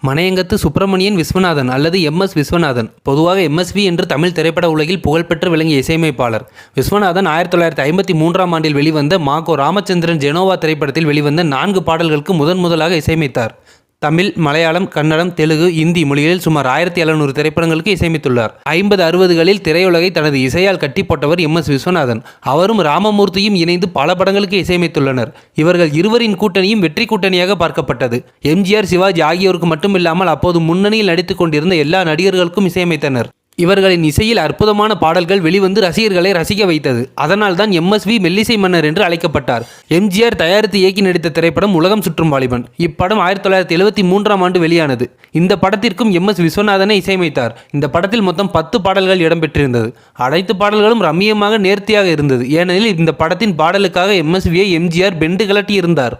மனையங்கத்து சுப்பிரமணியன் விஸ்வநாதன் அல்லது எம்.எஸ். விஸ்வநாதன், பொதுவாக எம்.எஸ்.வி என்று தமிழ் திரைப்பட உலகில் புகழ்பெற்று விளங்கிய இசையமைப்பாளர். விஸ்வநாதன் 1953ஆம் ஆண்டில் வெளிவந்த மா.கோ. ராமச்சந்திரன் ஜெனோவா திரைப்படத்தில் வெளிவந்த 4 பாடல்களுக்கு முதலாக இசையமைத்தார். தமிழ், மலையாளம், கன்னடம், தெலுங்கு, இந்தி மொழிகளில் சுமார் 1700 திரைப்படங்களுக்கு இசையமைத்துள்ளார். 50-60களில் திரையுலகை தனது இசையால் கட்டி போட்டவர் எம்.எஸ். விஸ்வநாதன். அவரும் ராமமூர்த்தியும் இணைந்து பல படங்களுக்கு இசையமைத்துள்ளனர். இவர்கள் இருவரின் கூட்டணியும் வெற்றி கூட்டணியாக பார்க்கப்பட்டது. எம்.ஜி.ஆர்., சிவாஜி ஆகியோருக்கு மட்டுமில்லாமல் அப்போது முன்னணியில் நடித்துக் கொண்டிருந்த எல்லா நடிகர்களுக்கும் இசையமைத்தனர். இவர்களின் இசையில் அற்புதமான பாடல்கள் வெளிவந்து ரசிகர்களை ரசிக்க வைத்தது. அதனால்தான் எம்.எஸ்.வி. மெல்லிசை மன்னர் என்று அழைக்கப்பட்டார். எம்.ஜி.ஆர். தயாரித்து இயக்கி நடித்த திரைப்படம் உலகம் சுற்றும் வாலிபன். இப்படம் 1973ஆம் ஆண்டு வெளியானது. இந்த படத்திற்கும் எம்.எஸ். விஸ்வநாதனை இசையமைத்தார். இந்த படத்தில் மொத்தம் 10 பாடல்கள் இடம்பெற்றிருந்தது. அனைத்து பாடல்களும் ரம்மியமாக நேர்த்தியாக இருந்தது. ஏனெனில் இந்த படத்தின் பாடலுக்காக எம்.எஸ்.வியை எம்.ஜி.ஆர். பெண்டு கலட்டி இருந்தார்.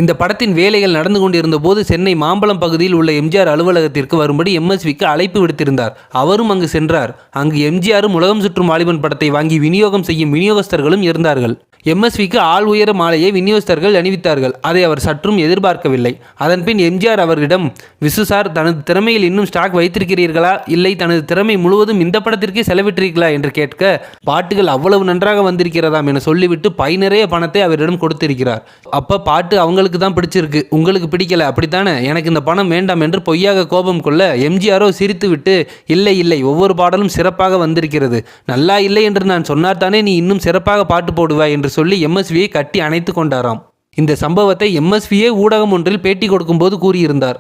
இந்த படத்தின் வேலைகள் நடந்து கொண்டிருந்த போது சென்னை மாம்பலம் பகுதியில் உள்ள எம்.ஜி.ஆர். அலுவலகத்திற்கு வரும்படி எம்.எஸ்.விக்கு அழைப்பு விடுத்திருந்தார். அவரும் அங்கு சென்றார். அங்கு எம்.ஜி.ஆரும் உலகம் சுற்றும் வாலிபன் படத்தை வாங்கி விநியோகம் செய்யும் விநியோகஸ்தர்களும் இருந்தார்கள். எம்.எஸ்.விக்கு ஆள் உயர மாலையை விநியோகஸ்தர்கள் அணிவித்தார்கள். அதை அவர் சற்றும் எதிர்பார்க்கவில்லை. அதன்பின் எம்.ஜி.ஆர். அவரிடம், விசு சார், தனது திறமையில் இன்னும் ஸ்டாக் வைத்திருக்கிறீர்களா, இல்லை தனது திறமை முழுவதும் இந்த படத்திற்கே செலவிட்டீர்களா என்று கேட்க, பாட்டுகள் அவ்வளவு நன்றாக வந்திருக்கிறதாம் என சொல்லிவிட்டு பை நிறைய பணத்தை அவரிடம் கொடுத்திருக்கிறார். அப்ப பாட்டு அவங்களுக்கு தான் பிடிச்சிருக்கு, உங்களுக்கு பிடிக்கல அப்படித்தானே, எனக்கு இந்த பணம் வேண்டாம் என்று பொய்யாக கோபம் கொள்ள, எம்.ஜி.ஆரோ சிரித்துவிட்டு, இல்லை இல்லை, ஒவ்வொரு பாடலும் சிறப்பாக வந்திருக்கிறது, நல்லா இல்லை என்று நான் சொன்னார்தானே நீ இன்னும் சிறப்பாக பாட்டு போடுவாய் என்று சொல்லி எம்.எஸ்.வியை கட்டி அணைத்து கொண்டாராம். இந்த சம்பவத்தை எம்.எஸ்.வியே ஊடகம் ஒன்றில் பேட்டி கொடுக்கும்போது கூறியிருந்தார்.